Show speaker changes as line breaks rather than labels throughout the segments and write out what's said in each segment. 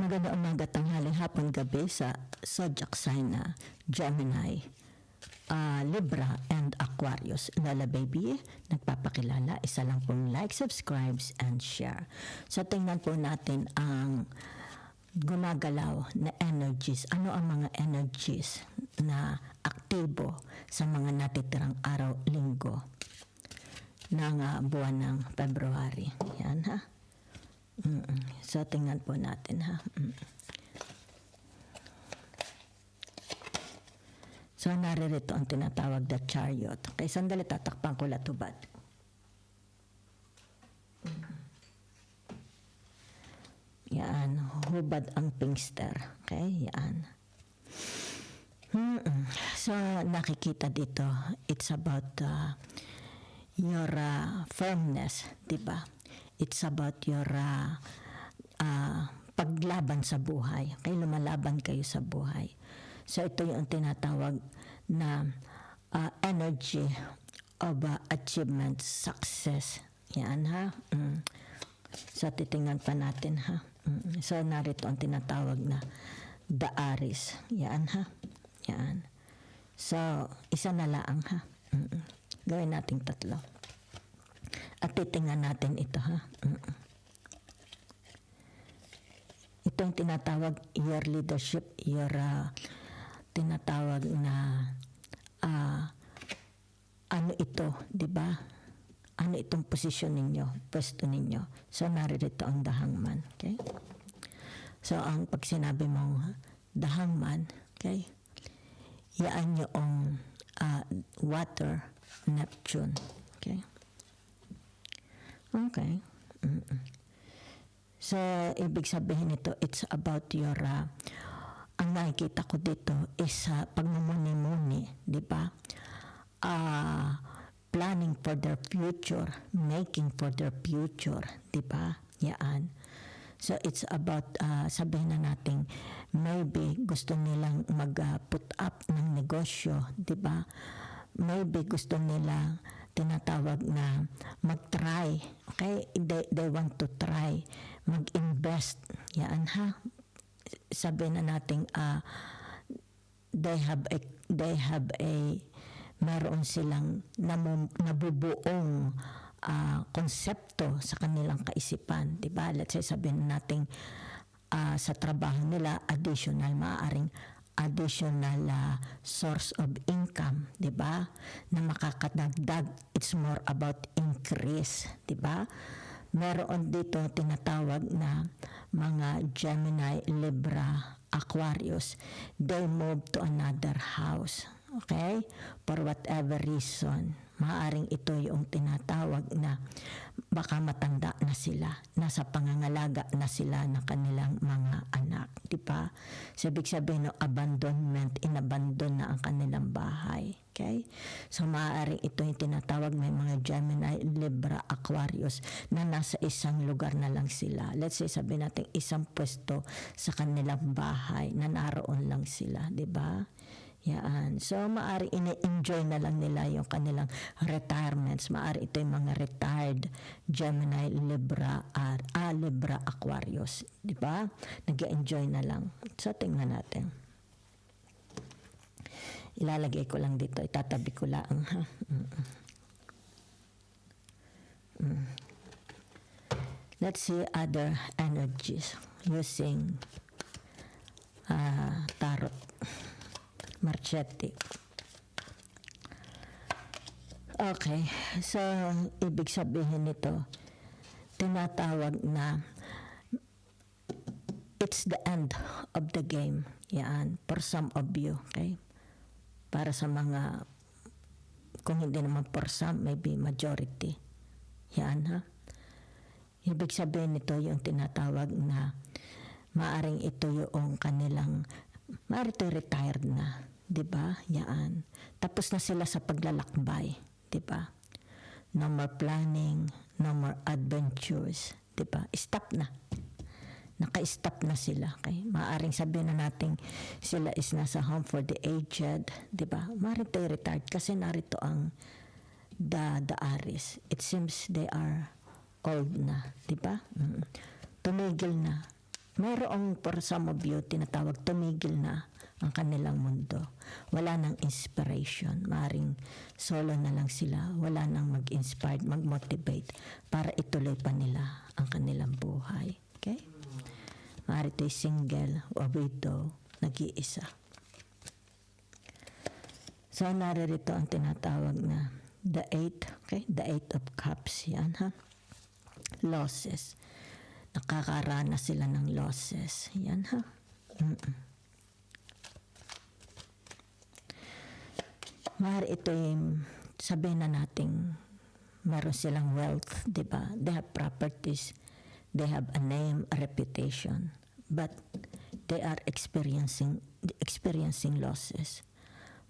Magandang umaga, tanghali, hapon, gabi sa zodiac sign na Gemini, Libra, and Aquarius. Lala Baby, nagpapakilala. Isa lang pong like, subscribes, and share. So tingnan po natin ang gumagalaw na energies. Ano ang mga energies na aktibo sa mga natitirang araw, linggo ng buwan ng February. Yan ha. So, tingnan po natin ha. So, naririto ang tinatawag na chariot. Okay, sandali, tatakpan ko latubad. Yan, hubad ang pinkster. Okay, yan. So, nakikita dito, it's about your firmness, diba? It's about your paglaban sa buhay. Okay, lumalaban kayo sa buhay. So, ito yung tinatawag na energy of achievement, success. Yan ha. So, titingnan pa natin ha. So, narito ang tinatawag na the Aries. Yan ha. Yan. So, isa na lang ha. Gawin natin tatlo. At titingnan natin ito ha. Ito yung tinatawag your leadership, your tinatawag na ano ito, di ba? Ano itong posisyon ninyo, pwesto ninyo. So naririto ang the hangman, okay? So ang pag sinabi mong the hangman, okay? Yaan yung water, Neptune, okay? Okay. So, ibig sabihin nito, it's about your, ang nakikita ko dito is pagmumuni-muni, di ba? Planning for their future, making for their future, di ba? Yaan. So, it's about, sabihin na natin, maybe gusto nilang mag-put up ng negosyo, di ba? Maybe gusto nilang tinatawag na mag-try, okay? They want to try, mag-invest. Yan ha. Sabihin na natin, they have a, meron silang nabubuong konsepto sa kanilang kaisipan, di ba? Let's say sabihin na natin sa trabaho nila, maaaring additional source of income, di ba? Na makakadagdag. It's more about increase, di ba? Meron dito tinatawag na mga Gemini, Libra, Aquarius. They move to another house. Okay? For whatever reason. Maaring ito yung tinatawag na baka matanda na sila, nasa pangangalaga na sila ng kanilang mga anak, di ba? So, ibig sabihin ng abandonment, inabandon na ang kanilang bahay, okay? So, maaaring ito yung tinatawag, may mga Gemini, Libra, Aquarius na nasa isang lugar na lang sila. Let's say, sabihin natin isang pwesto sa kanilang bahay na naroon lang sila, di ba? Yan. So, maari ini-enjoy na lang nila yung kanilang retirements. Maari ito yung mga retired Gemini, Libra, Libra, Aquarius. Di ba? Nag-enjoy na lang. So, tingnan natin. Ilalagay ko lang dito. Itatabi ko lang. Ha? Let's see other energies using tarot. Marchetti. Okay, so ibig sabihin nito, tinatawag na it's the end of the game. Yan, for some of you, okay? Para sa mga, kung hindi naman for some, maybe majority. Yan ha. Ibig sabihin nito yung tinatawag na maaring ito yung kanilang, maaring ito retired na. Diba? Yan. Tapos na sila sa paglalakbay. Diba? No more planning, no more adventures. Diba? Stop na. Naka-stop na sila. Okay? Maaring sabihin na natin sila is nasa home for the aged. Diba? Maaring tayo retired kasi narito ang the Aries. It seems they are old na. Diba? Tumigil na. mayroong for some of you tinatawag tumigil na ang kanilang mundo. Wala nang inspiration. Maring solo na lang sila. Wala nang mag-inspire, mag-motivate para ituloy pa nila ang kanilang buhay. Okay? Maaari ito'y single o widow, nag-iisa. So, naririto ang tinatawag na the eight, okay? The eight of cups, yan ha? Losses. Nakakarana sila ng losses. Yan ha? Maaari ito'y sabihin na natin meron silang wealth, di ba? They have properties, they have a name, a reputation, but they are experiencing losses.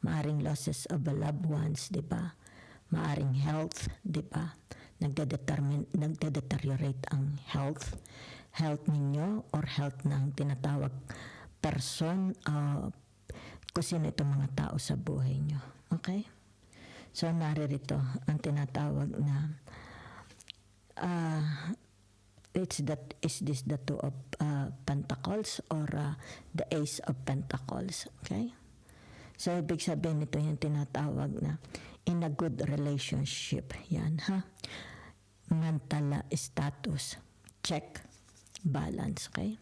Maaring losses of the loved ones, di ba? Maaring health, di ba? Nagde-deteriorate ang health ninyo or health ng tinatawag person, kung sino itong mga tao sa buhay nyo. Okay? So, naririto ang tinatawag na is this the two of pentacles or the ace of pentacles? Okay? So, ibig sabihin nito yung tinatawag na in a good relationship. Yan, ha? Mental status, check. Balance, okay?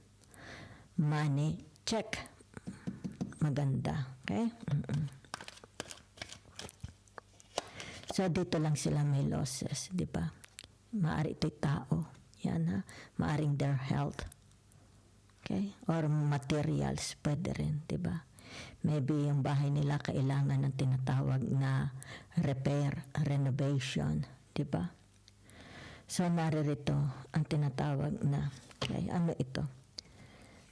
Money, check. Maganda, okay? So, dito lang sila may losses, di ba? Maari ito'y tao. Yan, ha? Maaring their health. Okay? Or materials, pwede rin, di ba? Maybe yung bahay nila kailangan ng tinatawag na repair, renovation, di ba? So, naririto ang tinatawag na, okay, ano ito?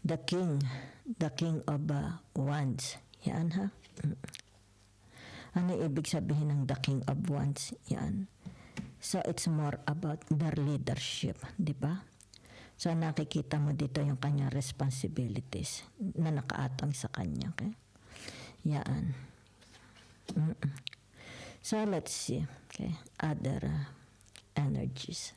The king of wands. Yan, ha? Ano ibig sabihin ng the king of wands? Yan. So, it's more about their leadership, di ba? So, nakikita mo dito yung kanyang responsibilities na nakaatang sa kanya. Okay? Yan. So, let's see. Okay? Other energies.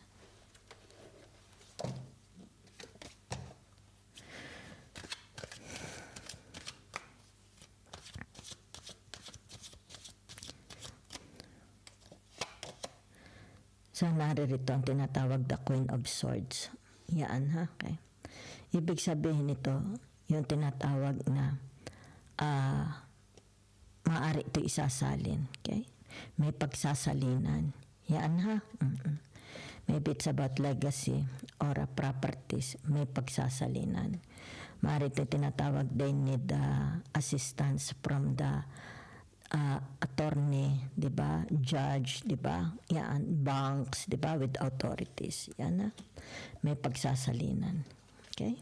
So, naririto ang tinatawag the Queen of Swords. Yan, ha? Okay. Ibig sabihin nito, yung tinatawag na maaari ito isasalin. Okay? May pagsasalinan. Yan, ha? Maybe it's about legacy or properties. May pagsasalinan. Maaari ito tinatawag, they need assistance from the attorney, di ba? Judge, di ba? Yan, banks, di ba? With authorities. Yan, ha? May pagsasalinan. Okay?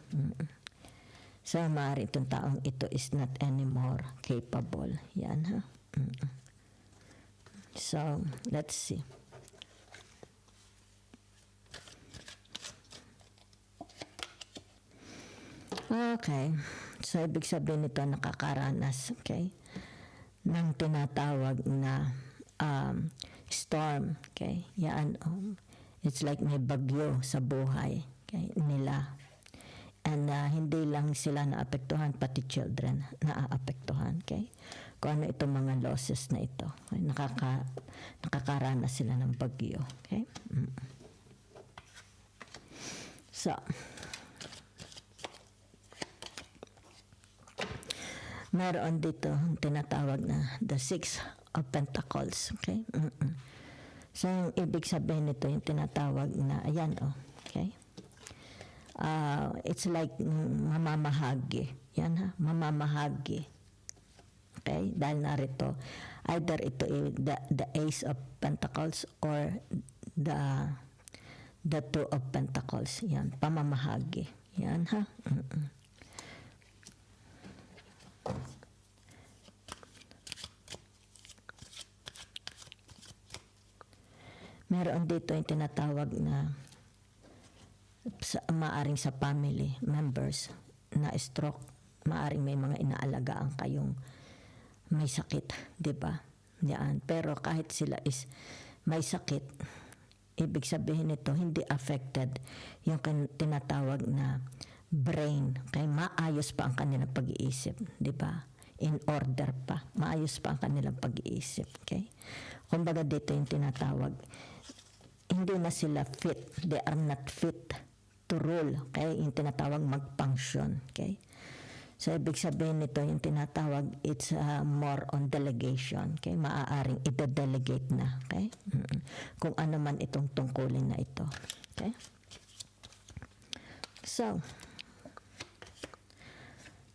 So, maaari itong taong ito is not anymore capable. Yan, ha? So, let's see. Okay. So, ibig sabihin nito nakakaranas, okay? Ng tinatawag na storm, okay? Yan, it's like may bagyo sa buhay, okay, nila. And hindi lang sila naapektuhan, pati children naaapektuhan, okay? Kung ano itong mga losses na ito. Okay? Nakakaranas sila ng bagyo, okay? So, meron dito tinatawag na the Six of Pentacles. Okay? So, yung ibig sabihin nito, yung tinatawag na, ayan, okay? It's like mamamahagi. Yan, ha? Mamamahagi. Okay? Dahil narito, either ito the Ace of Pentacles or the Two of Pentacles. Yan, pamamahagi. Yan, ha? Meron dito yung tinatawag na maaring sa family members na stroke, maaring may mga inaalagaan kayong may sakit, di ba? Yan. Pero kahit sila is may sakit, ibig sabihin nito hindi affected yung tinatawag na brain. Okay? Maayos pa ang kanilang pag-iisip, di ba? In order pa. Maayos pa ang kanilang pag-iisip. Okay? Kumbaga dito yung tinatawag, hindi na sila fit. They are not fit to rule. Okay? Yung tinatawag mag-function. Okay? So, ibig sabihin nito, yung tinatawag, it's more on delegation. Okay? Maaaring ide-delegate na. Okay? Kung ano man itong tungkulin na ito. Okay? So,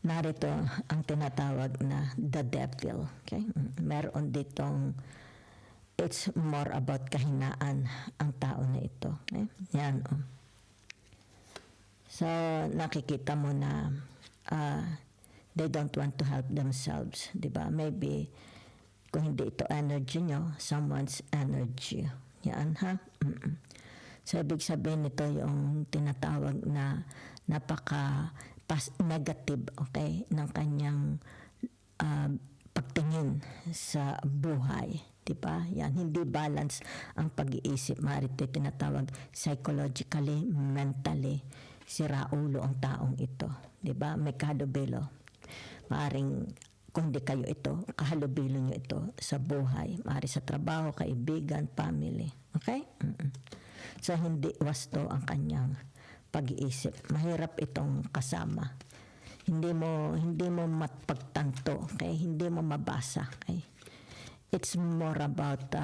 narito ang tinatawag na the devil. Okay? Meron ditong, it's more about kahinaan ang tao na ito. Okay? Yan. Oh. So, nakikita mo na they don't want to help themselves. Diba? Maybe, kung hindi ito energy nyo, someone's energy. Yan ha? So, ibig sabihin nito yung tinatawag na negative, okay, ng kanyang pagtingin sa buhay. Diba? Yan, hindi balance ang pag-iisip. Maaari ito tinatawag psychologically, mentally, siraulo ang taong ito. Diba? May kahalubilo. Maaring, kung hindi kayo ito, kahalubilo nyo ito sa buhay. Maaari sa trabaho, kaibigan, family. Okay? So, hindi wasto ang kanyang pag-iisip. Mahirap itong kasama. Hindi mo mapagtanto, okay? Hindi mo mabasa, okay? It's more about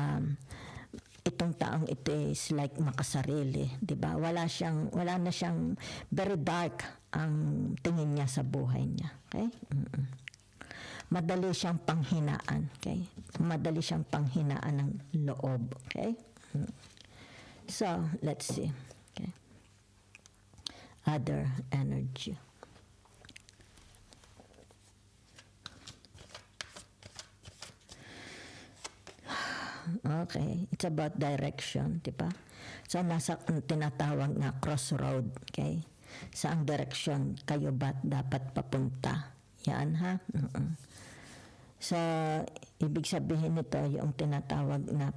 itong taong ito is like makasarili, 'di ba? Wala na siyang very dark ang tingin niya sa buhay niya, okay? Madali siyang panghinaan, okay? Madali siyang panghinaan ng loob, okay? So, let's see. Okay. Other energy. Okay, it's about direction, di ba? So, nasa tinatawag na crossroad, okay? Saang direction kayo ba dapat papunta? Yan, ha? So, ibig sabihin nito, yung tinatawag na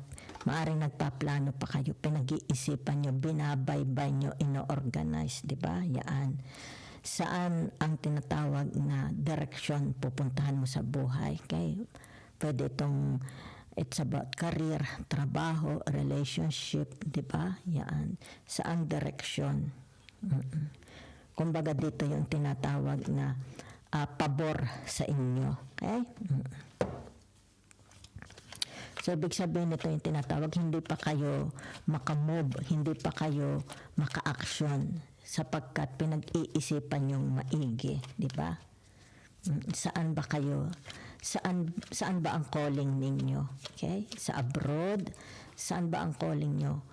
maaring nagpaplano pa kayo, pinag-iisipan nyo, binabaybay nyo, ino-organize, di ba? Yan. Saan ang tinatawag na direction pupuntahan mo sa buhay? Okay? Pwede itong it's about career, trabaho, relationship, di ba? Yan. Saang direction? Kumbaga dito yung tinatawag na pabor sa inyo. Okay? So, ibig sabihin nito yung tinatawag, hindi pa kayo makamove, hindi pa kayo maka-action sapagkat pinag-iisipan yung maigi, di ba? Saan ba kayo? Saan ba ang calling ninyo? Okay? Sa abroad? Saan ba ang calling nyo?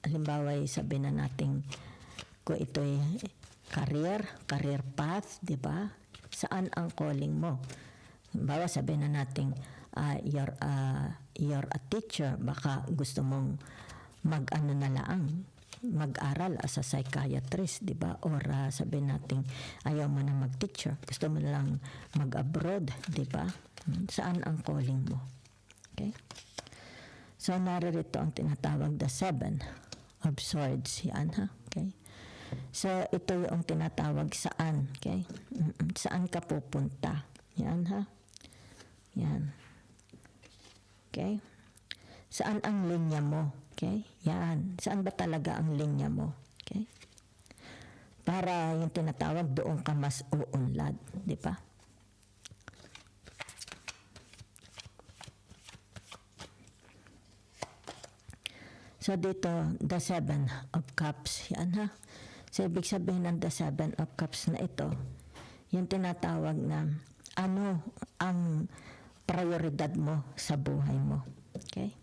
Halimbawa, sabihin na natin kung ito'y career path, di ba? Saan ang calling mo? Halimbawa, sabihin na natin you're a teacher, baka gusto mong mag-aral as a psychiatrist, di ba? Or sabihin natin, ayaw mo na mag-teacher, gusto mo lang mag-abroad, di ba? Saan ang calling mo? Okay? So, naririto ang tinatawag the Seven of Swords. Yan, ha? Okay? So, ito yung tinatawag saan. Okay? Saan ka pupunta? Yan, ha? Yan. Okay? Saan ang linya mo? Okay? Yan. Saan ba talaga ang linya mo? Okay? Para yung tinatawag doon ka mas uunlad. Di ba? So dito, the Seven of Cups. Yan, ha? So ibig sabihin ng the Seven of Cups na ito, yung tinatawag na ano ang prioridad mo sa buhay mo. Okay?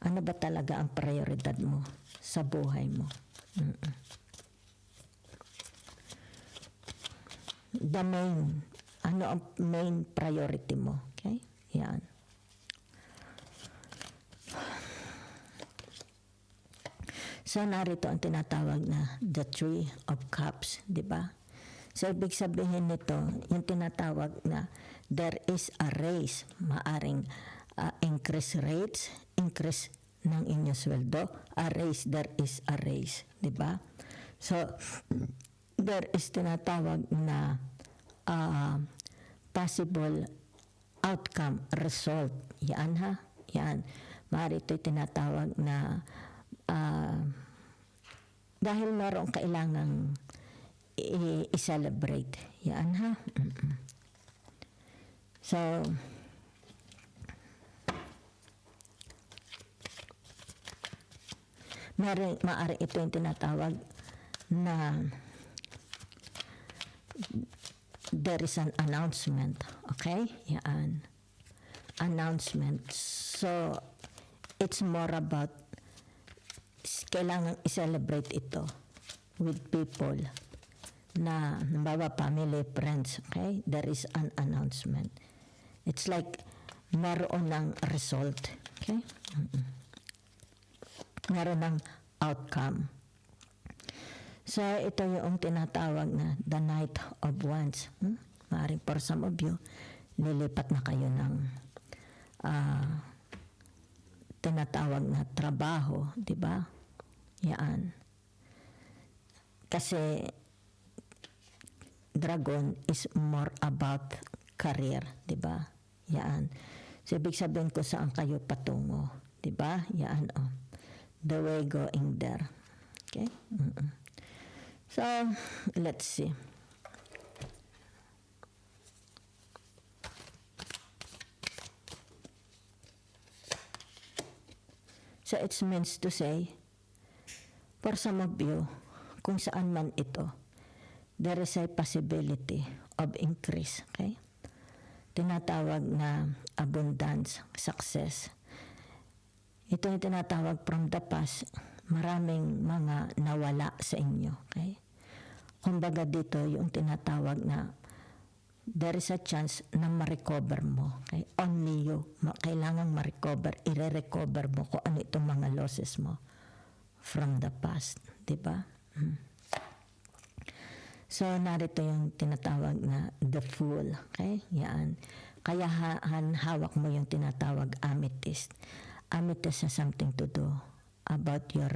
Ano ba talaga ang prioridad mo sa buhay mo? Ano ang main priority mo? Okay? Yan. So, narito ang tinatawag na the Three of Cups, di ba? So, ibig sabihin nito, yung tinatawag na there is a race, maaring increase rates, increase ng inyong sweldo, there is a race, di ba? So, there is tinatawag na possible outcome, result. Yan ha, yan. Maaari ito'y tinatawag na dahil mayroong kailangang i-celebrate. Yan ha. So, maaari ito yung tinatawag na there is an announcement. Okay? Yan. Announcement. So, it's more about kailangan i-celebrate ito with people na nabawa family, friends. Okay? There is an announcement. It's like meron ng result. Okay? Meron ng outcome. So, ito yung tinatawag na the Knight of Wands. Maaaring for some of you, lilipat na kayo ng tinatawag na trabaho, di ba? Yan. Kasi dragon is more about career, di ba? Yan. So, ibig sabihin ko saan kayo patungo, di ba? Yan, oh. The way going there. Okay? So, let's see. So, it means to say, for some of you, kung saan man ito, there is a possibility of increase. Okay? Tinatawag na abundance, success. Ito yung tinatawag from the past, maraming mga nawala sa inyo. Okay? Kumbaga dito yung tinatawag na there is a chance na ma-recover mo. Okay? Only you. Kailangang ma-recover, i-recover mo kung ano itong mga losses mo from the past. Diba? So, narito yung tinatawag na the Fool. Okay? Yan. Kaya hawak mo yung tinatawag amethyst. Amethyst has something to do about your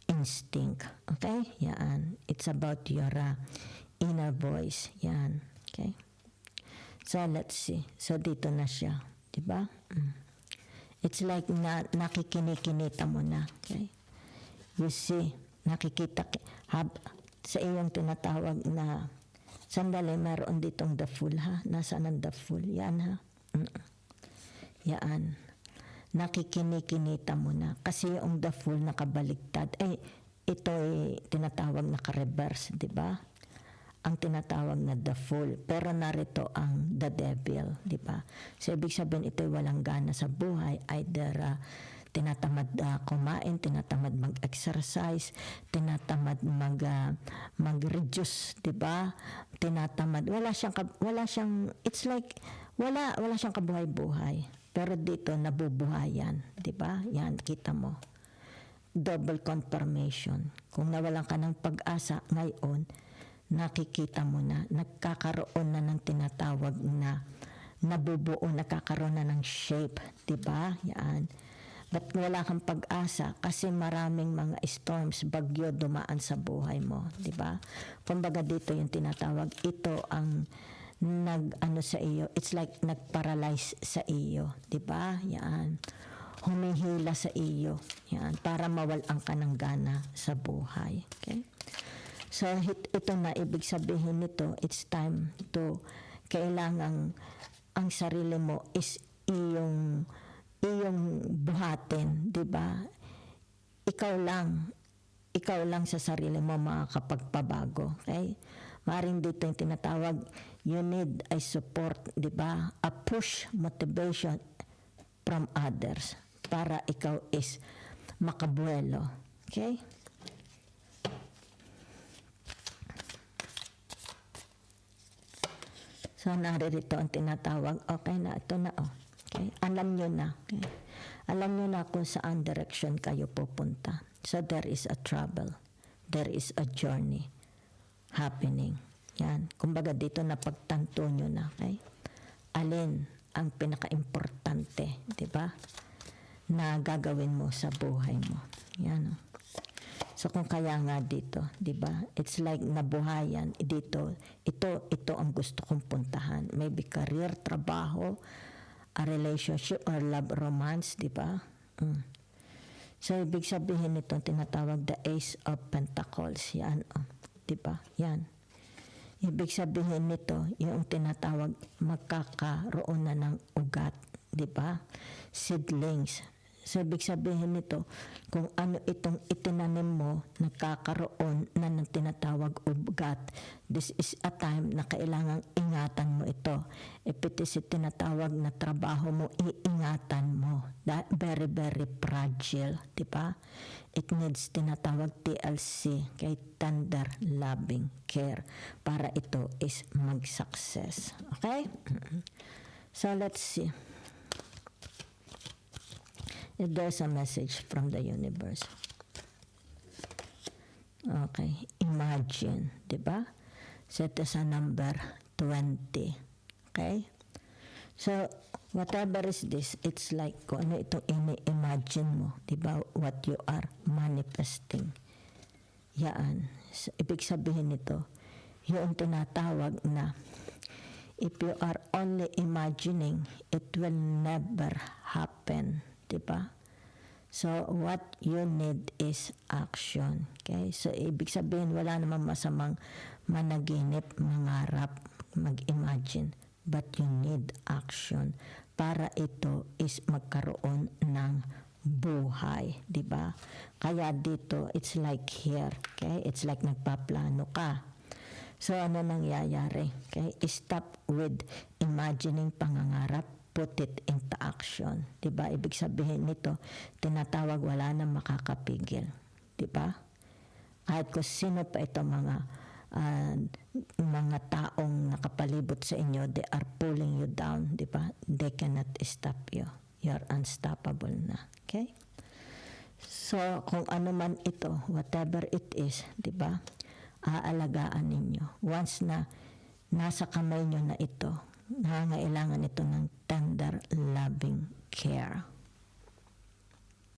instinct. Okay? Yan. It's about your inner voice. Yan. Okay? So, let's see. So, dito na siya. Diba? It's like nakikinikinita mo na. Okay? You see, nakikita sa iyong tinatawag na sandali, mayroon ditong the Fool ha. Nasaan ang the Fool? Yan ha. Yan. Nakikinikinita mo na. Kasi yung the Fool nakabaliktad. Ito ay tinatawag na ka-reverse, di ba? Ang tinatawag na the Fool. Pero narito ang the Devil, di ba? So, ibig sabihin, ito ay walang gana sa buhay. Either tinatamad kumain, tinatamad mag-exercise, tinatamad mag-reduce, di ba? Tinatamad. Wala siyang, it's like, wala siyang kabuhay-buhay. Pero dito, nabubuhayan. Diba? Yan, kita mo. Double confirmation. Kung nawalan ka ng pag-asa ngayon, nakikita mo na, nagkakaroon na ng tinatawag na nabubuo, nagkakaroon na ng shape. Diba? Yan. Ba't wala kang pag-asa? Kasi maraming mga storms, bagyo dumaan sa buhay mo. Diba? Kumbaga dito yung tinatawag, ito ang sa iyo, it's like nag-paralyze sa iyo, 'di ba? Yan. Humihila sa iyo. Yan, para mawalan ka ng gana sa buhay. Okay? So ito na ibig sabihin nito, it's time to kailangang ang sarili mo is iyong buhatin, 'di ba? Ikaw lang sa sarili mo makakapagpabago, okay? Maring dito yung tinatawag, you need a support, di ba? A push motivation from others para ikaw is makabuelo. Okay? So, naririto ang tinatawag, okay na, ito na, oh. Okay? Alam nyo na. Okay? Alam nyo na kung saan direction kayo pupunta. So, there is a travel. There is a journey happening. Yan. Kumbaga dito napagtanto nyo na. Okay? Alin ang pinaka-importante, di ba? Na gagawin mo sa buhay mo. Yan. So kung kaya nga dito, 'di ba? It's like nabuhayan dito. Ito ang gusto kong puntahan. Maybe career, trabaho, a relationship or love, romance, 'di ba? So ibig sabihin nito tinatawag the Ace of Pentacles. Yan, 'di ba? Yan. Ibig sabihin nito, yung tinatawag magkakaroon na ng ugat, 'di ba? Seedlings. So ibig sabihin nito, kung ano itong itinanim mo, nagkakaroon na ng tinatawag ugat. This is a time na kailangang ingatan mo ito. If it is tinatawag na trabaho mo, iingatan mo. That very, very fragile, di ba? It needs tinatawag TLC, kay tender loving care, para ito is mag-success. Okay? So let's see if there's a message from the universe. Okay, imagine, di ba? So ito sa number 20. Okay? So, whatever is this, it's like kung ano itong ini-imagine mo, di ba? What you are manifesting. Yan. So, ibig sabihin nito, yung tinatawag na if you are only imagining, it will never happen. Diba? So, what you need is action. Okay? So, ibig sabihin, wala namang masamang managinip, mangarap, mag-imagine. But you need action para ito is magkaroon ng buhay. Diba? Kaya dito, it's like here. Okay? It's like nagpaplano ka. So, ano nangyayari? Okay? Stop with imagining pangangarap. Put it into action. Diba? Ibig sabihin nito, tinatawag wala nang makakapigil. Diba? Kahit kung sino pa ito mga taong nakapalibot sa inyo, they are pulling you down. Diba? They cannot stop you. You're unstoppable na. Okay? So, kung ano man ito, whatever it is, diba? Aalagaan ninyo. Once na nasa kamay nyo na ito, nangangailangan ito ng tender loving care.